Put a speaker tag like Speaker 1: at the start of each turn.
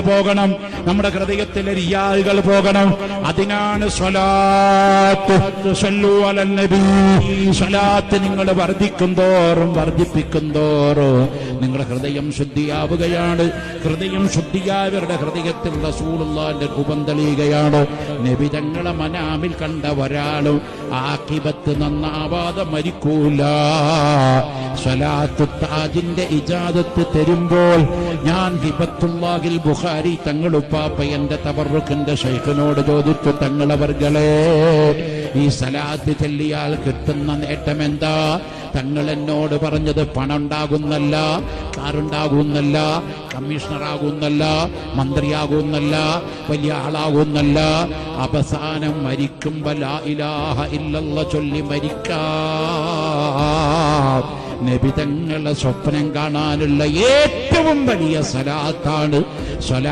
Speaker 1: പോകണം, നമ്മുടെ ഹൃദയത്തിലെ റിയാകൾ പോകണം. അതിനാണ് സ്വലാത്ത്. സ്വല്ലു അലൻ നബി. സ്വലാത്ത് നിങ്ങൾ വർദ്ധിപ്പിക്കുന്തോറും നിങ്ങളുടെ ഹൃദയം ശുദ്ധിയാവുകയാണ്. ഹൃദയം ശുദ്ധിയായവരുടെ ഹൃദയത്തിൽ റസൂലുള്ളാഹിന്റെ രൂപം തെളിയുകയാണ്. നബി തങ്ങളെ മനാമിൽ കണ്ട ഒരാളും ആഖിബത്ത് നന്നാവാതെ മരിക്കൂല. സ്വലാത്ത് താജിന്റെ ഇജാദത്ത് തരുമ്പോൾ ഞാൻ ഹിബത്തുല്ലാഹിൽ ബുഖാരി തങ്ങളുപ്പാപ്പ എന്റെ തബറുക്കിന്റെ ശൈഖിനോട് ചോദിച്ചു, തങ്ങളവർകളെ ഈ സലാത്ത് ചൊല്ലിയാൽ കിട്ടുന്ന നേട്ടം എന്താ? തങ്ങൾ എന്നോട് പറഞ്ഞത് പണം ഉണ്ടാകുന്നല്ല, കാറുണ്ടാകുന്നല്ല, കമ്മീഷണറാകുന്നല്ല, മന്ത്രിയാകുന്നല്ല, വലിയ ആളാകുന്നല്ല, അവസാനം മരിക്കുമ്പോൾ ലാ ഇലാഹ ഇല്ലല്ലാഹ് ചൊല്ലി മരിക്കാം. നബി തങ്ങളെ സ്വപ്നം കാണാനുള്ള ഏറ്റവും വലിയ സലാത്താണ്